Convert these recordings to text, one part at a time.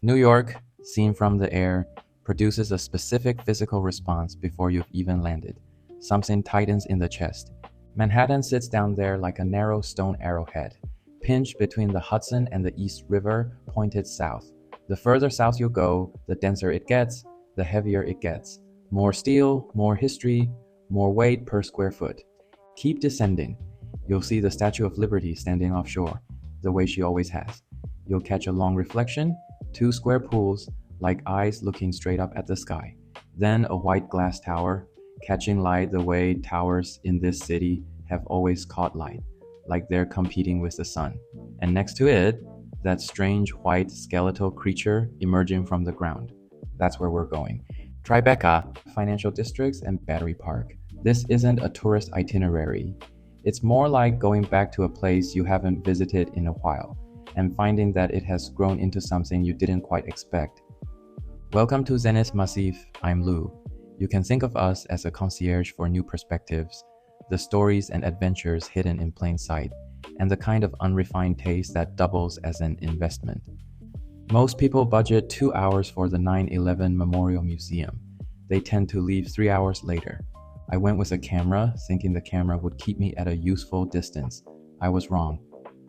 New York, seen from the air, produces a specific physical response before you've even landed. Something tightens in the chest. Manhattan sits down there like a narrow stone arrowhead, pinched between the Hudson and the East River, pointed south. The further south you go, the denser it gets, the heavier it gets. More steel, more history, more weight per square foot. Keep descending. You'll see the Statue of Liberty standing offshore, the way she always has. You'll catch a long reflection, two square pools, like eyes looking straight up at the sky. Then a white glass tower, catching light the way towers in this city have always caught light, like they're competing with the sun. And next to it, that strange white skeletal creature emerging from the ground. That's where we're going. Tribeca, financial districts, and Battery Park. This isn't a tourist itinerary. It's more like going back to a place you haven't visited in a while and finding that it has grown into something you didn't quite expect. Welcome to Zenith Massif. I'm Lou. You can think of us as a concierge for new perspectives, the stories and adventures hidden in plain sight, and the kind of unrefined taste that doubles as an investment. Most people budget 2 hours for the 9/11 Memorial Museum. They tend to leave 3 hours later. I went with a camera, thinking the camera would keep me at a useful distance. I was wrong.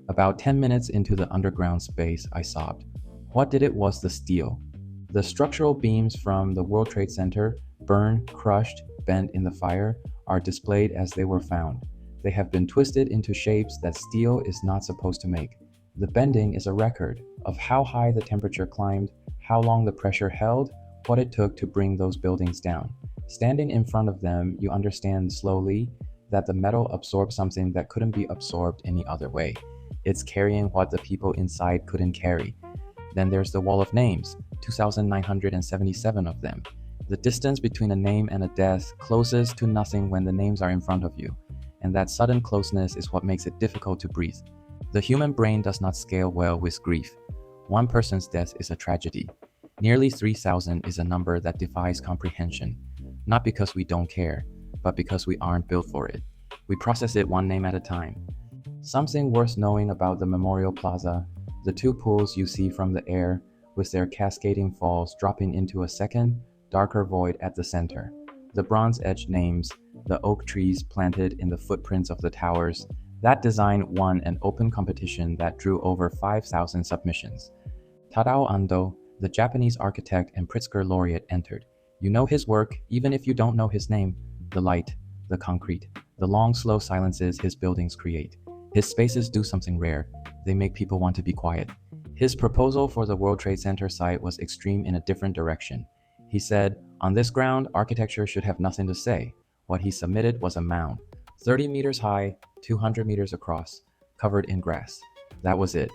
About 10 minutes into the underground space, I sobbed. What did it was the steel. The structural beams from the World Trade Center, burned, crushed, bent in the fire, are displayed as they were found. They have been twisted into shapes that steel is not supposed to make. The bending is a record of how high the temperature climbed, how long the pressure held, what it took to bring those buildings down. Standing in front of them, you understand slowly that the metal absorbed something that couldn't be absorbed any other way. It's carrying what the people inside couldn't carry. Then there's the wall of names, 2,977 of them. The distance between a name and a death closes to nothing when the names are in front of you, and that sudden closeness is what makes it difficult to breathe. The human brain does not scale well with grief. One person's death is a tragedy. Nearly 3,000 is a number that defies comprehension, not because we don't care, but because we aren't built for it. We process it one name at a time. Something worth knowing about the Memorial Plaza, the two pools you see from the air, with their cascading falls dropping into a second, darker void at the center. The bronze-edged names, the oak trees planted in the footprints of the towers. That design won an open competition that drew over 5,000 submissions. Tadao Ando, the Japanese architect and Pritzker laureate, entered. You know his work, even if you don't know his name. The light, the concrete, the long, slow silences his buildings create. His spaces do something rare. They make people want to be quiet. His proposal for the World Trade Center site was extreme in a different direction. He said, on this ground, architecture should have nothing to say. What he submitted was a mound, 30 meters high, 200 meters across, covered in grass. That was it.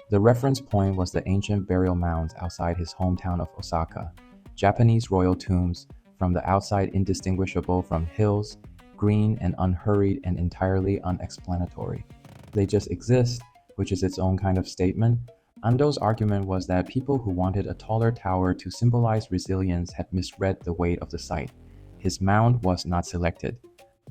The reference point was the ancient burial mounds outside his hometown of Osaka. Japanese royal tombs, from the outside indistinguishable from hills, green and unhurried and entirely unexplanatory. They just exist, which is its own kind of statement. Ando's argument was that people who wanted a taller tower to symbolize resilience had misread the weight of the site. His mound was not selected.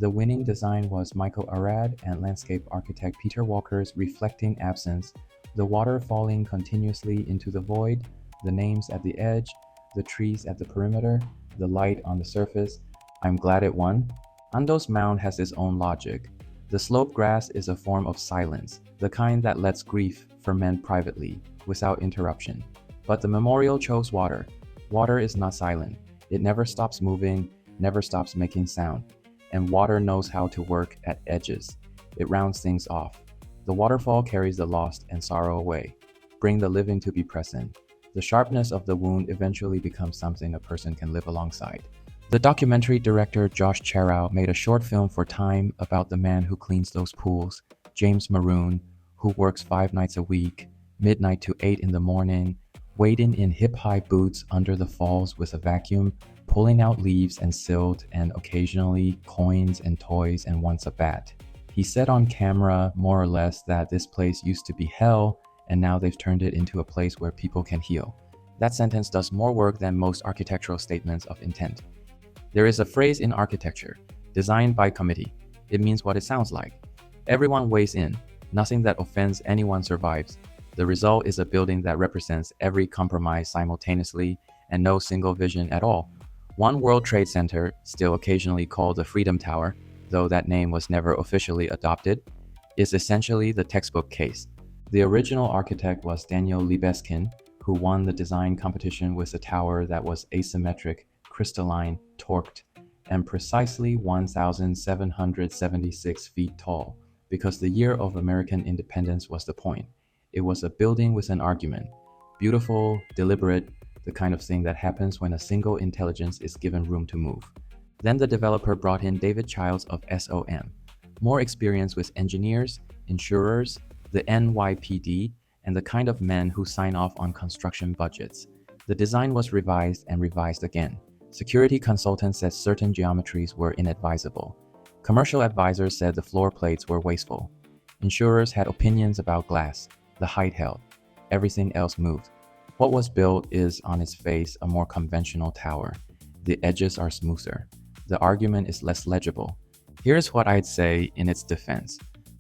The winning design was Michael Arad and landscape architect Peter Walker's reflecting absence, the water falling continuously into the void, the names at the edge, the trees at the perimeter, the light on the surface. I'm glad it won. Ando's mound has its own logic. The sloped grass is a form of silence, the kind that lets grief ferment privately, without interruption. But the memorial chose water. Water is not silent. It never stops moving, never stops making sound. And water knows how to work at edges. It rounds things off. The waterfall carries the lost and sorrow away. Bring the living to be present. The sharpness of the wound eventually becomes something a person can live alongside. The documentary director Josh Charow made a short film for Time about the man who cleans those pools, James Maroon, who works 5 nights a week, midnight to 8 in the morning, wading in hip-high boots under the falls with a vacuum, pulling out leaves and silt and occasionally coins and toys and once a bat. He said on camera, more or less, that this place used to be hell and now they've turned it into a place where people can heal. That sentence does more work than most architectural statements of intent. There is a phrase in architecture, designed by committee. It means what it sounds like. Everyone weighs in. Nothing that offends anyone survives. The result is a building that represents every compromise simultaneously and no single vision at all. One World Trade Center, still occasionally called the Freedom Tower, though that name was never officially adopted, is essentially the textbook case. The original architect was Daniel Libeskind, who won the design competition with a tower that was asymmetric, crystalline, torqued, and precisely 1,776 feet tall, because the year of American independence was the point. It was a building with an argument. Beautiful, deliberate, the kind of thing that happens when a single intelligence is given room to move. Then the developer brought in David Childs of SOM. More experience with engineers, insurers, the NYPD, and the kind of men who sign off on construction budgets. The design was revised and revised again. Security consultants said certain geometries were inadvisable. Commercial advisors said the floor plates were wasteful. Insurers had opinions about glass. The height held. Everything else moved. What was built is, on its face, a more conventional tower. The edges are smoother. The argument is less legible. Here's what I'd say in its defense.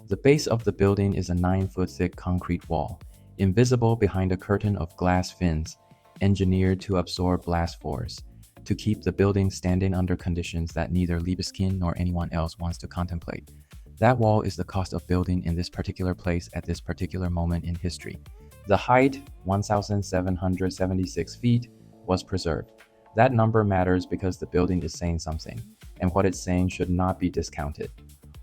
The base of the building is a 9-foot thick concrete wall, invisible behind a curtain of glass fins, engineered to absorb blast force, to keep the building standing under conditions that neither Libeskind nor anyone else wants to contemplate. That wall is the cost of building in this particular place at this particular moment in history. The height, 1,776 feet, was preserved. That number matters because the building is saying something, and what it's saying should not be discounted.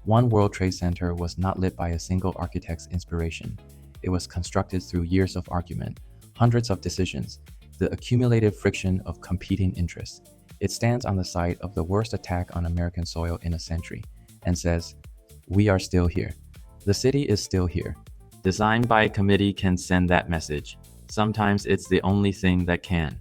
One World Trade Center was not lit by a single architect's inspiration. It was constructed through years of argument, hundreds of decisions, the accumulated friction of competing interests. It stands on the site of the worst attack on American soil in a century, and says, "We are still here. The city is still here." Design by committee can send that message. Sometimes it's the only thing that can.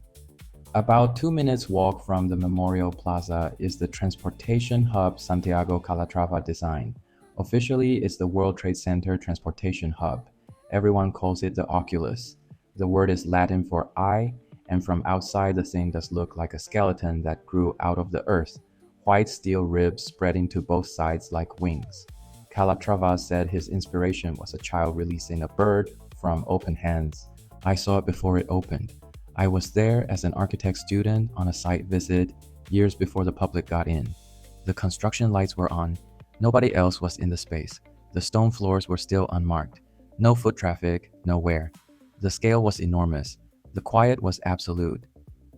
About 2 minutes walk from the Memorial Plaza is the transportation hub Santiago Calatrava designed. Officially, it's the World Trade Center Transportation Hub. Everyone calls it the Oculus. The word is Latin for eye, and from outside the thing does look like a skeleton that grew out of the earth, white steel ribs spreading to both sides like wings. Calatrava said his inspiration was a child releasing a bird from open hands. I saw it before it opened. I was there as an architect student on a site visit years before the public got in. The construction lights were on. Nobody else was in the space. The stone floors were still unmarked. No foot traffic, nowhere. The scale was enormous. The quiet was absolute.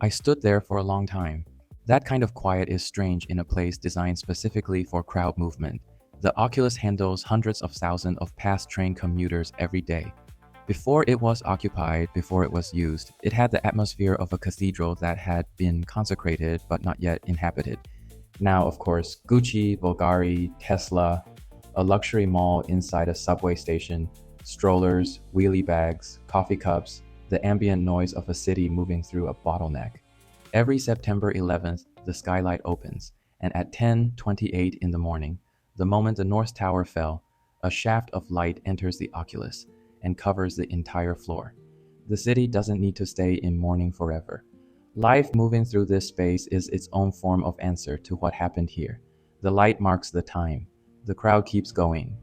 I stood there for a long time. That kind of quiet is strange in a place designed specifically for crowd movement. The Oculus handles hundreds of thousands of past train commuters every day. Before it was occupied, before it was used, it had the atmosphere of a cathedral that had been consecrated but not yet inhabited. Now, of course, Gucci, Bulgari, Tesla, a luxury mall inside a subway station, strollers, wheelie bags, coffee cups, the ambient noise of a city moving through a bottleneck. Every September 11th, the skylight opens, and at 10:28 in the morning, the moment the North Tower fell, a shaft of light enters the Oculus and covers the entire floor. The city doesn't need to stay in mourning forever. Life moving through this space is its own form of answer to what happened here. The light marks the time. The crowd keeps going.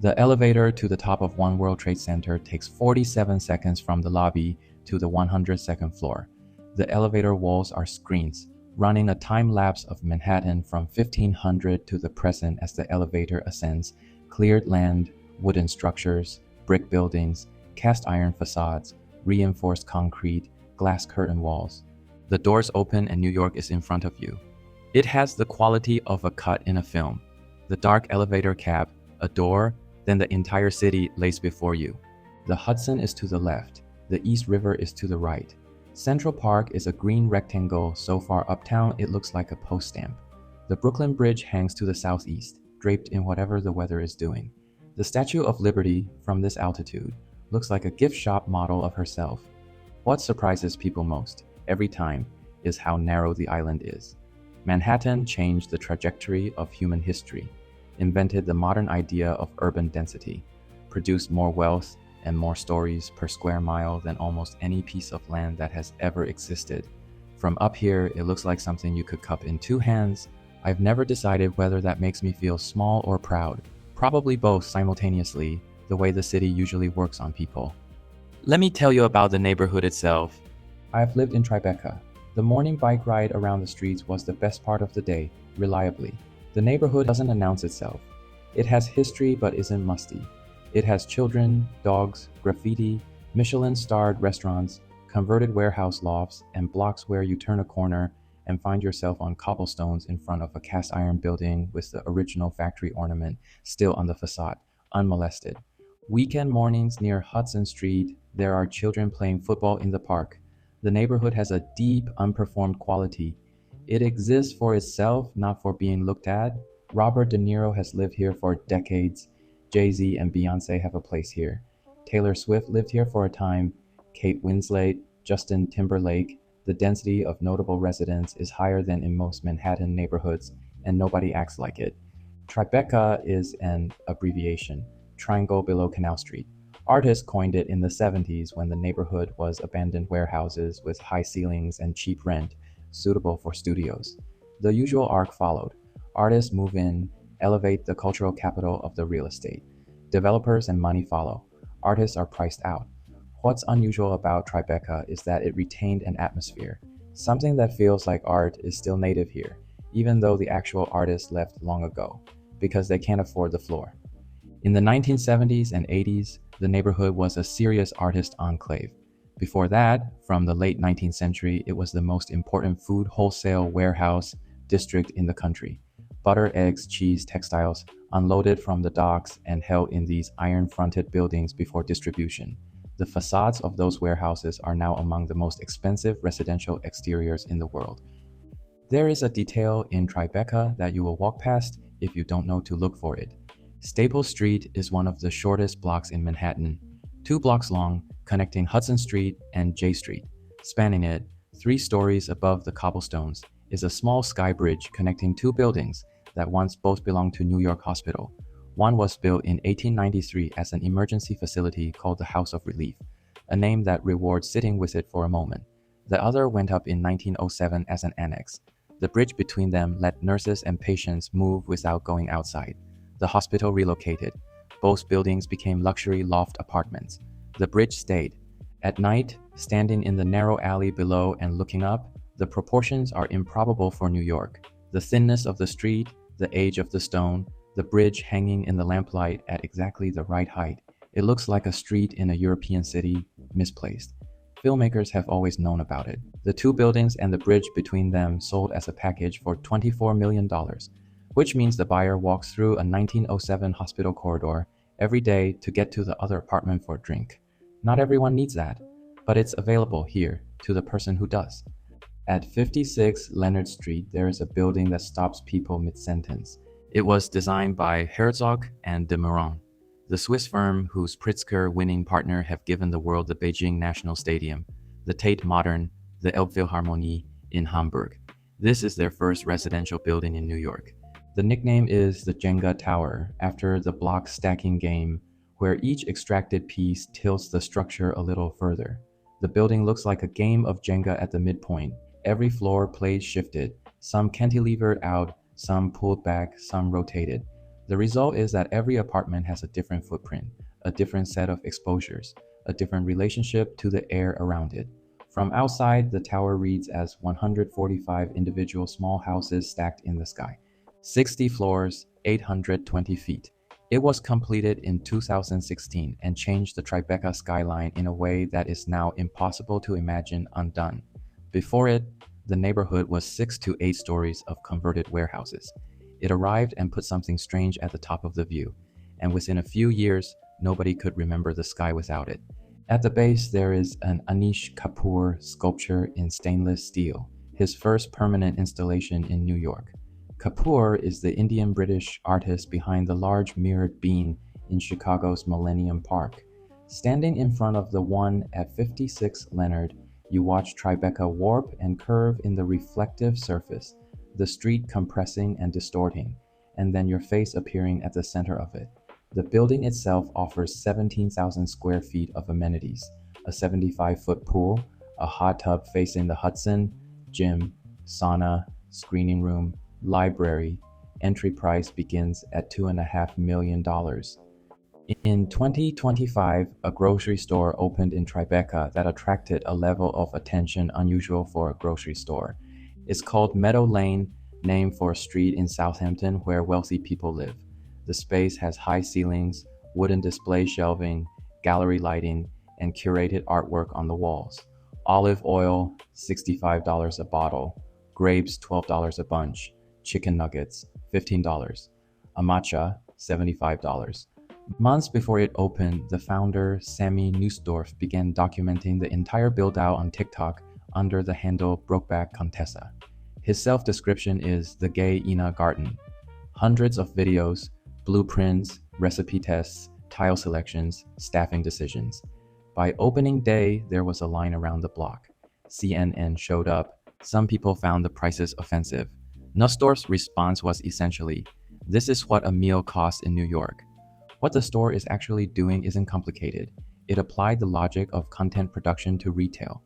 The elevator to the top of One World Trade Center takes 47 seconds from the lobby to the 102nd floor. The elevator walls are screens, running a time lapse of Manhattan from 1500 to the present as the elevator ascends, cleared land, wooden structures, brick buildings, cast iron facades, reinforced concrete, glass curtain walls. The doors open and New York is in front of you. It has the quality of a cut in a film. The dark elevator cab, a door, then the entire city lays before you. The Hudson is to the left. The East River is to the right. Central Park is a green rectangle so far uptown it looks like a post stamp. The Brooklyn Bridge hangs to the southeast, draped in whatever the weather is doing. The Statue of Liberty, from this altitude, looks like a gift shop model of herself. What surprises people most, every time, is how narrow the island is. Manhattan changed the trajectory of human history, invented the modern idea of urban density, produced more wealth and more stories per square mile than almost any piece of land that has ever existed. From up here, it looks like something you could cup in two hands. I've never decided whether that makes me feel small or proud. Probably both simultaneously, the way the city usually works on people. Let me tell you about the neighborhood itself. I've lived in Tribeca. The morning bike ride around the streets was the best part of the day, reliably. The neighborhood doesn't announce itself. It has history but isn't musty. It has children, dogs, graffiti, Michelin-starred restaurants, converted warehouse lofts, and blocks where you turn a corner and find yourself on cobblestones in front of a cast iron building with the original factory ornament still on the facade, unmolested. Weekend mornings near Hudson Street, there are children playing football in the park. The neighborhood has a deep, unperformed quality. It exists for itself, not for being looked at. Robert De Niro has lived here for decades. Jay-Z and Beyonce have a place here. Taylor Swift lived here for a time. Kate Winslet, Justin Timberlake. The density of notable residents is higher than in most Manhattan neighborhoods, and nobody acts like it. Tribeca is an abbreviation, triangle below Canal Street. Artists coined it in the 70s when the neighborhood was abandoned warehouses with high ceilings and cheap rent, suitable for studios. The usual arc followed. Artists move in, elevate the cultural capital of the real estate. Developers and money follow. Artists are priced out. What's unusual about Tribeca is that it retained an atmosphere. Something that feels like art is still native here, even though the actual artist left long ago, because they can't afford the floor. In the 1970s and 80s, the neighborhood was a serious artist enclave. Before that, from the late 19th century, it was the most important food wholesale warehouse district in the country. Butter, eggs, cheese, textiles, unloaded from the docks and held in these iron-fronted buildings before distribution. The facades of those warehouses are now among the most expensive residential exteriors in the world. There is a detail in Tribeca that you will walk past if you don't know to look for it. Staples Street is one of the shortest blocks in Manhattan, 2 blocks long, connecting Hudson Street and J Street. Spanning it, 3 stories above the cobblestones, is a small sky bridge connecting 2 buildings that once both belonged to New York Hospital. One was built in 1893 as an emergency facility called the House of Relief, a name that rewards sitting with it for a moment. The other went up in 1907 as an annex. The bridge between them let nurses and patients move without going outside. The hospital relocated. Both buildings became luxury loft apartments. The bridge stayed. At night, standing in the narrow alley below and looking up, the proportions are improbable for New York. The thinness of the street, the age of the stone, the bridge hanging in the lamplight at exactly the right height. It looks like a street in a European city, misplaced. Filmmakers have always known about it. The 2 buildings and the bridge between them sold as a package for $24 million, which means the buyer walks through a 1907 hospital corridor every day to get to the other apartment for a drink. Not everyone needs that, but it's available here to the person who does. At 56 Leonard Street, there is a building that stops people mid-sentence. It was designed by Herzog and de Meuron, the Swiss firm whose Pritzker-winning partner have given the world the Beijing National Stadium, the Tate Modern, the Elbphilharmonie in Hamburg. This is their first residential building in New York. The nickname is the Jenga Tower, after the block stacking game, where each extracted piece tilts the structure a little further. The building looks like a game of Jenga at the midpoint. Every floor plate shifted, some cantilevered out, some pulled back, some rotated. The result is that every apartment has a different footprint, a different set of exposures, a different relationship to the air around it. From outside, the tower reads as 145 individual small houses stacked in the sky. 60 floors, 820 feet. It was completed in 2016 and changed the Tribeca skyline in a way that is now impossible to imagine undone. Before it, the neighborhood was 6 to 8 stories of converted warehouses. It arrived and put something strange at the top of the view, and within a few years, nobody could remember the sky without it. At the base, there is an Anish Kapoor sculpture in stainless steel, his first permanent installation in New York. Kapoor is the Indian-British artist behind the large mirrored beam in Chicago's Millennium Park. Standing in front of the one at 56 Leonard, you watch Tribeca warp and curve in the reflective surface, the street compressing and distorting, and then your face appearing at the center of it. The building itself offers 17,000 square feet of amenities, a 75-foot pool, a hot tub facing the Hudson, gym, sauna, screening room, library. Entry price begins at $2.5 million. In 2025, a grocery store opened in Tribeca that attracted a level of attention unusual for a grocery store. It's called Meadow Lane, named for a street in Southampton where wealthy people live. The space has high ceilings, wooden display shelving, gallery lighting, and curated artwork on the walls. Olive oil, $65 a bottle. Grapes, $12 a bunch. Chicken nuggets, $15. A matcha, $75. Months before it opened, the founder, Sammy Neusdorf, began documenting the entire build-out on TikTok under the handle Brokeback Contessa. His self-description is the gay Ina Garten. Hundreds of videos, blueprints, recipe tests, tile selections, staffing decisions. By opening day, there was a line around the block. CNN showed up. Some people found the prices offensive. Nussdorf's response was essentially, "This is what a meal costs in New York." What the store is actually doing isn't complicated. It applied the logic of content production to retail.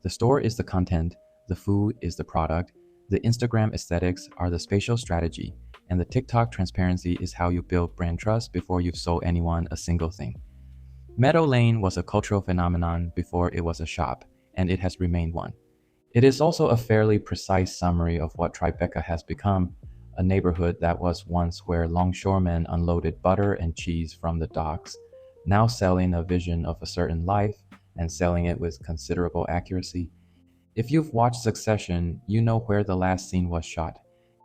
The store is the content, the food is the product, the Instagram aesthetics are the spatial strategy, and the TikTok transparency is how you build brand trust before you've sold anyone a single thing. Meadow Lane was a cultural phenomenon before it was a shop, and it has remained one. It is also a fairly precise summary of what Tribeca has become, a neighborhood that was once where longshoremen unloaded butter and cheese from the docks, now selling a vision of a certain life and selling it with considerable accuracy. If you've watched Succession, you know where the last scene was shot.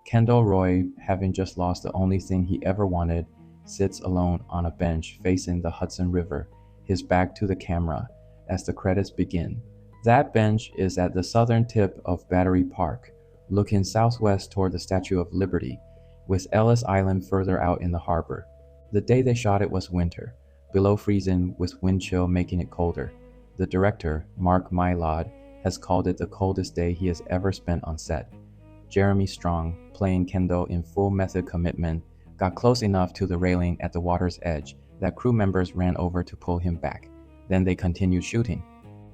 Kendall Roy, having just lost the only thing he ever wanted, sits alone on a bench facing the Hudson River, his back to the camera, as the credits begin. That bench is at the southern tip of Battery Park, looking southwest toward the Statue of Liberty, with Ellis Island further out in the harbor. The day they shot it was winter, below freezing with wind chill making it colder. The director, Mark Mylod, has called it the coldest day he has ever spent on set. Jeremy Strong, playing Kendall in full method commitment, got close enough to the railing at the water's edge that crew members ran over to pull him back. Then they continued shooting.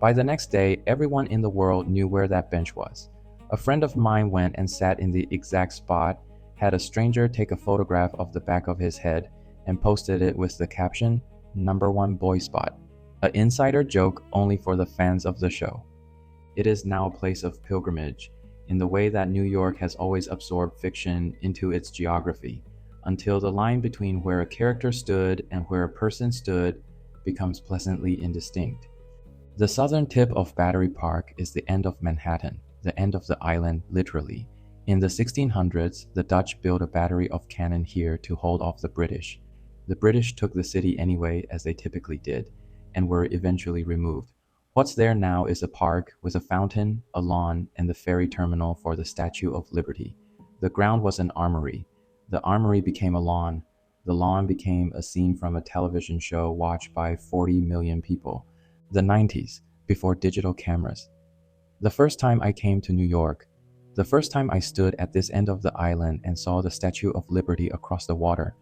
By the next day, everyone in the world knew where that bench was. A friend of mine went and sat in the exact spot, had a stranger take a photograph of the back of his head, and posted it with the caption, "Number one boy spot." An insider joke only for the fans of the show. It is now a place of pilgrimage, in the way that New York has always absorbed fiction into its geography, until the line between where a character stood and where a person stood becomes pleasantly indistinct. The southern tip of Battery Park is the end of Manhattan, the end of the island, literally. In the 1600s, the Dutch built a battery of cannon here to hold off the British. The British took the city anyway, as they typically did, and were eventually removed. What's there now is a park with a fountain, a lawn, and the ferry terminal for the Statue of Liberty. The ground was an armory. The armory became a lawn. The lawn became a scene from a television show watched by 40 million people. The 90s, before digital cameras. The first time I came to New York, the first time I stood at this end of the island and saw the Statue of Liberty across the water,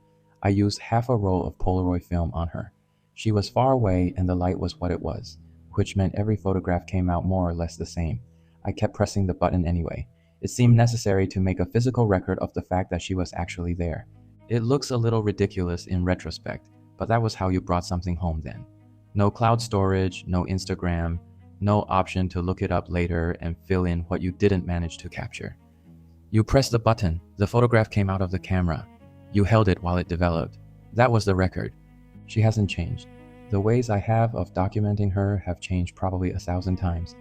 I used half a roll of Polaroid film on her. She was far away and the light was what it was, which meant every photograph came out more or less the same. I kept pressing the button anyway. It seemed necessary to make a physical record of the fact that she was actually there. It looks a little ridiculous in retrospect, but that was how you brought something home then. No cloud storage, no Instagram, no option to look it up later and fill in what you didn't manage to capture. You pressed the button, the photograph came out of the camera. You held it while it developed. That was the record. She hasn't changed. The ways I have of documenting her have changed probably 1,000 times.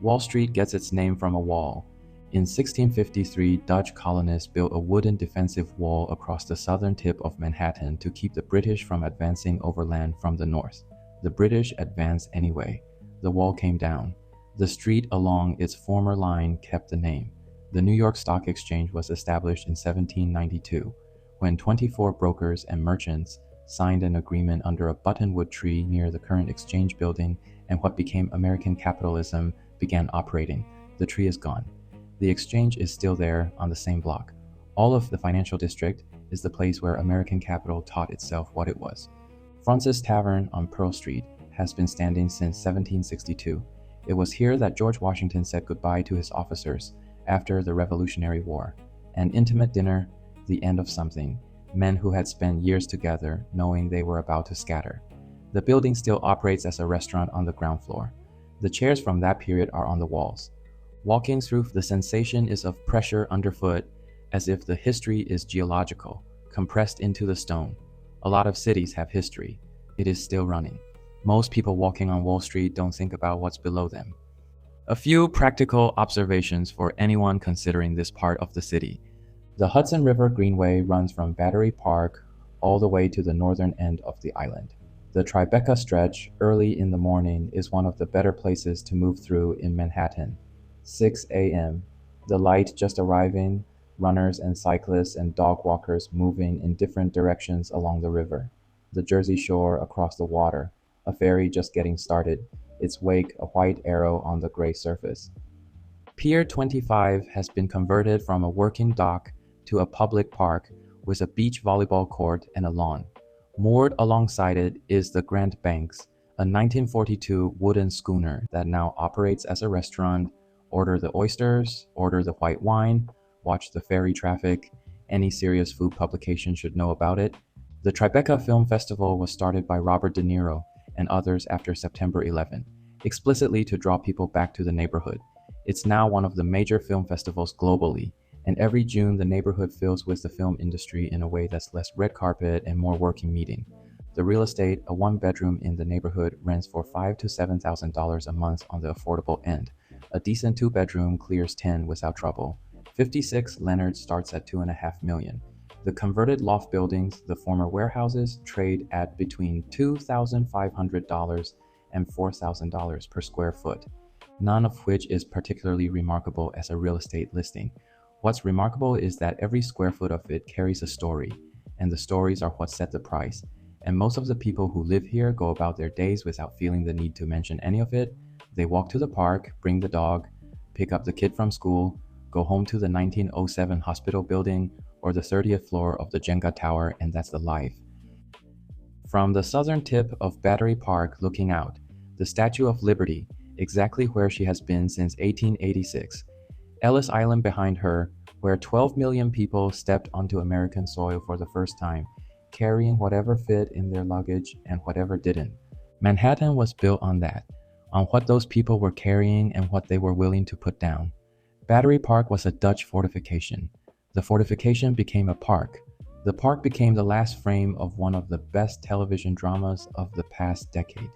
Wall Street gets its name from a wall. In 1653, Dutch colonists built a wooden defensive wall across the southern tip of Manhattan to keep the British from advancing overland from the north. The British advanced anyway. The wall came down. The street along its former line kept the name. The New York Stock Exchange was established in 1792, when 24 brokers and merchants signed an agreement under a buttonwood tree near the current exchange building, and what became American capitalism began operating. The tree is gone. The exchange is still there on the same block. All of the financial district is the place where American capital taught itself what it was. Francis Tavern on Pearl Street has been standing since 1762. It was here that George Washington said goodbye to his officers after the Revolutionary War. An intimate dinner, the end of something. men who had spent years together knowing they were about to scatter. The building still operates as a restaurant on the ground floor. The chairs from that period are on the walls. Walking through, the sensation is of pressure underfoot, as if the history is geological, compressed into the stone. A lot of cities have history. It is still running. Most people walking on Wall Street don't think about what's below them. A few practical observations for anyone considering this part of the city. The Hudson River Greenway runs from Battery Park all the way to the northern end of the island. The Tribeca stretch, early in the morning, is one of the better places to move through in Manhattan. 6 a.m. The light just arriving, runners and cyclists and dog walkers moving in different directions along the river. The Jersey Shore across the water, a ferry just getting started, its wake a white arrow on the gray surface. Pier 25 has been converted from a working dock to a public park with a beach volleyball court and a lawn. Moored alongside it is the Grand Banks, a 1942 wooden schooner that now operates as a restaurant. Order the oysters, order the white wine, watch the ferry traffic. Any serious food publication should know about it. The Tribeca Film Festival was started by Robert De Niro and others after September 11, explicitly to draw people back to the neighborhood. It's now one of the major film festivals globally, and every June the neighborhood fills with the film industry in a way that's less red carpet and more working meeting. The real estate, a one-bedroom in the neighborhood, rents for $5,000 to $7,000 a month on the affordable end. A decent two-bedroom clears 10 without trouble. 56 Leonard starts at $2.5 million. The converted loft buildings, the former warehouses, trade at between $2,500 and $4,000 per square foot, none of which is particularly remarkable as a real estate listing. What's remarkable is that every square foot of it carries a story, and the stories are what set the price. And most of the people who live here go about their days without feeling the need to mention any of it. They walk to the park, bring the dog, pick up the kid from school, go home to the 1907 hospital building or the 30th floor of the Jenga Tower, and that's the life. From the southern tip of Battery Park looking out, the Statue of Liberty, exactly where she has been since 1886. Ellis Island behind her, where 12 million people stepped onto American soil for the first time, carrying whatever fit in their luggage and whatever didn't. Manhattan was built on that, on what those people were carrying and what they were willing to put down. Battery Park was a Dutch fortification. The fortification became a park. The park became the last frame of one of the best television dramas of the past decade.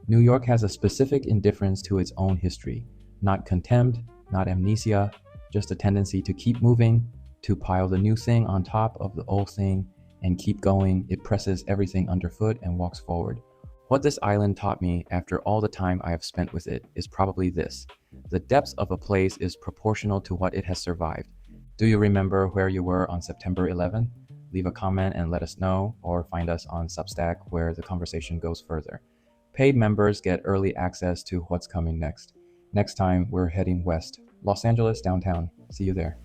New York has a specific indifference to its own history, not contempt, not amnesia, just a tendency to keep moving, to pile the new thing on top of the old thing, and keep going. It presses everything underfoot and walks forward. What this island taught me after all the time I have spent with it is probably this: the depth of a place is proportional to what it has survived. Do you remember where you were on September 11? Leave a comment and let us know, or find us on Substack where the conversation goes further. Paid members get early access to what's coming next. Next time, we're heading west, Los Angeles downtown. See you there.